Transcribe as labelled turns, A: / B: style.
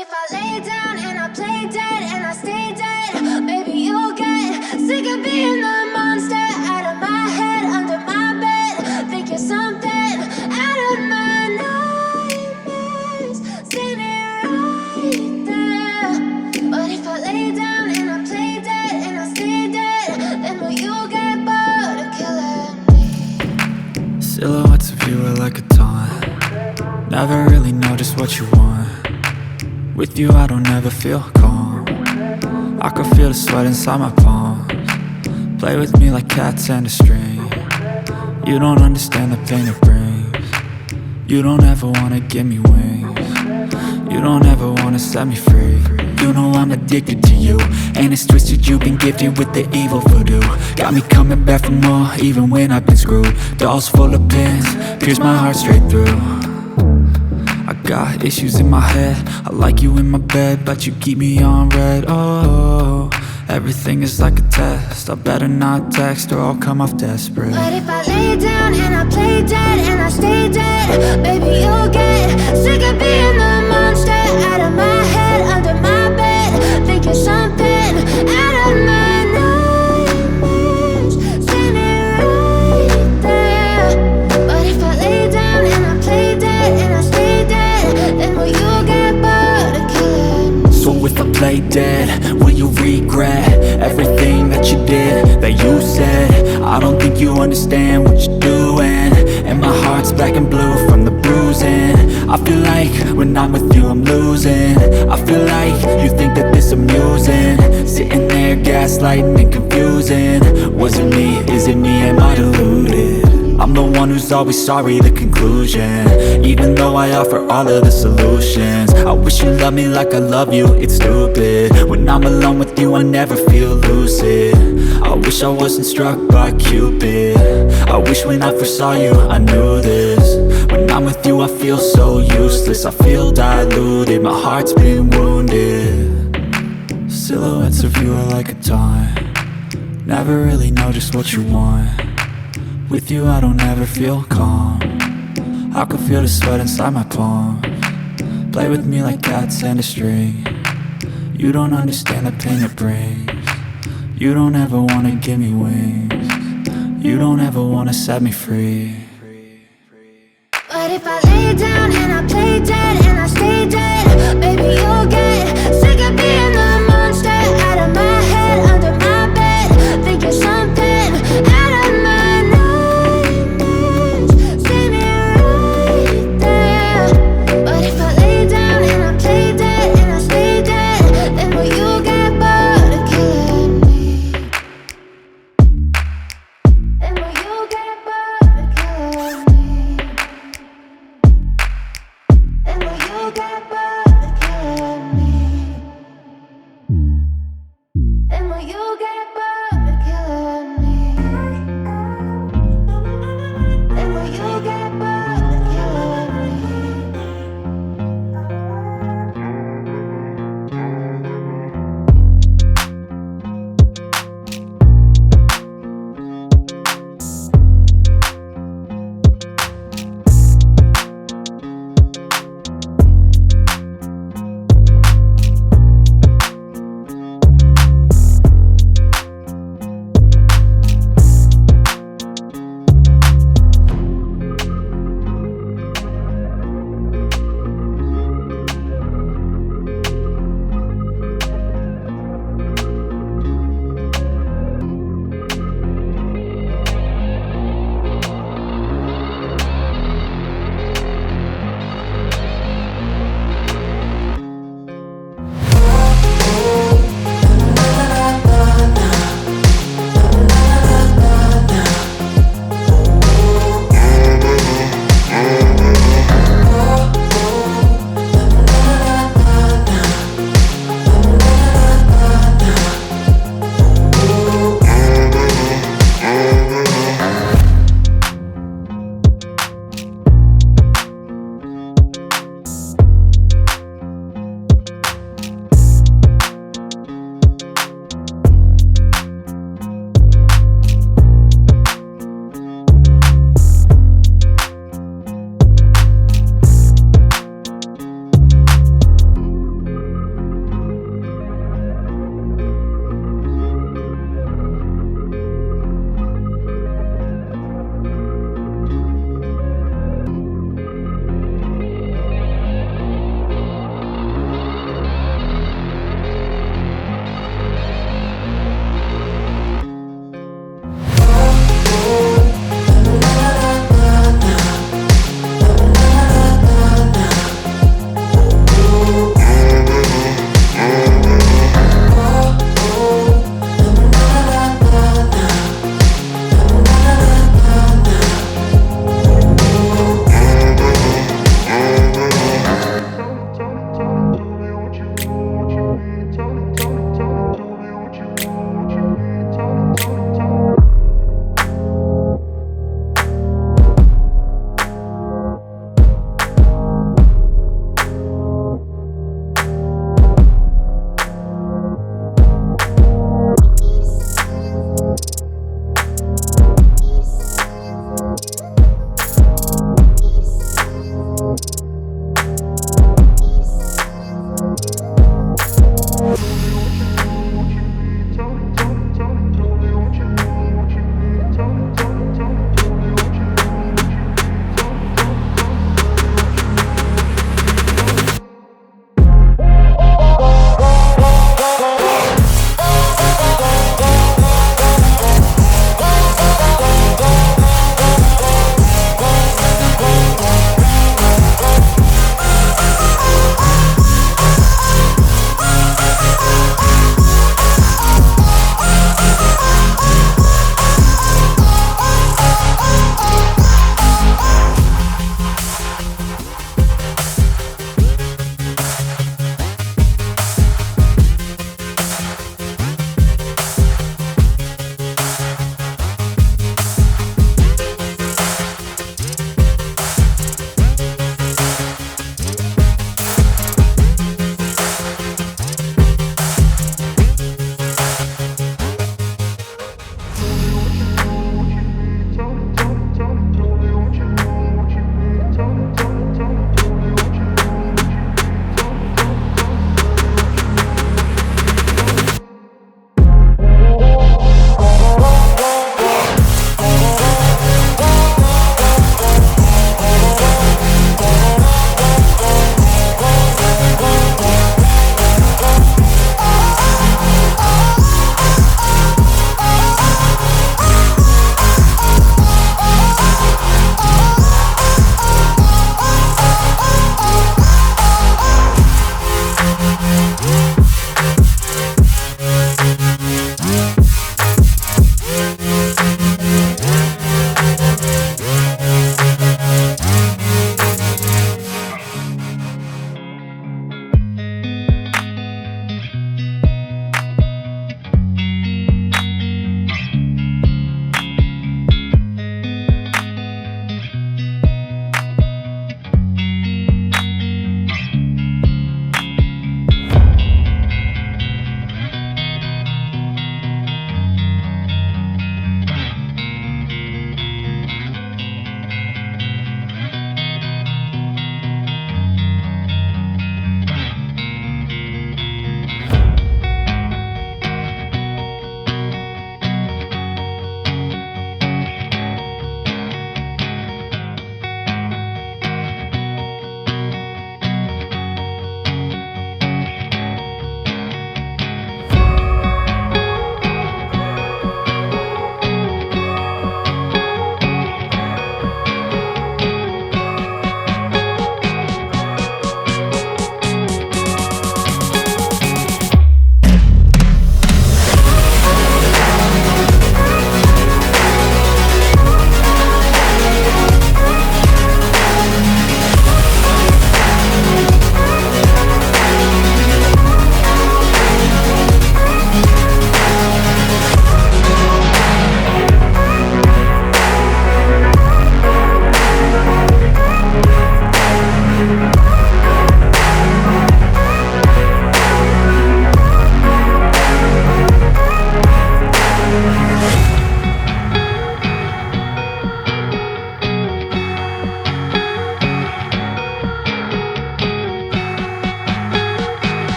A: if I lay down and I play dead and I stay dead, maybe you'll get sick of being the monster out of my head, under my bed. Think you're something out of my nightmares, standing right there. But if I lay down and I play dead and I stay dead, then will you get bored of killing me?
B: Silhouettes of you are like a taunt. Never really know just what you want. With you I don't ever feel calm. I can feel the sweat inside my palms. Play with me like cats and a string. You don't understand the pain it brings. You don't ever wanna give me wings. You don't ever wanna set me free. You know I'm addicted to you, and it's twisted, you've been gifted with the evil voodoo. Got me coming back for more, even when I've been screwed. Dolls full of pins, pierce my heart straight through. I got issues in my head, I like you in my bed, but you keep me on red. Oh, everything is like a test, I better not text or I'll come off desperate.
A: But if I lay down and I play dead and I stay dead, baby you'll get sick of being the monster out of my head, under my bed. Think you're something out of my nightmares, standing right there. But if I lay down and I play dead and I stay dead, then will you get bored of killing me?
B: So if I play dead, will you regret everything that you did, that you said? I don't think you understand what you're doing, and my heart's black and blue from the bruising. I feel like when I'm with you I'm losing. I feel like you think that this amusing, sitting there gaslighting and confusing. Was it me? Is it me? Am I deluded? I'm the one who's always sorry, the conclusion, even though I offer all of the solutions. I wish you loved me like I love you, it's stupid. When I'm alone with you I never feel lucid. I wish I wasn't struck by Cupid. I wish when I first saw you I knew this. When I'm with you I feel so useless, I feel diluted, my heart's been wounded. Silhouettes of you are like a taunt. Never really know just what you want. With you I don't ever feel calm. I can feel the sweat inside my palms. Play with me like cats and a string. You don't understand the pain it brings. You don't ever wanna give me wings. You don't ever wanna set me free.
A: But if I lay down and I play dead and I stay dead,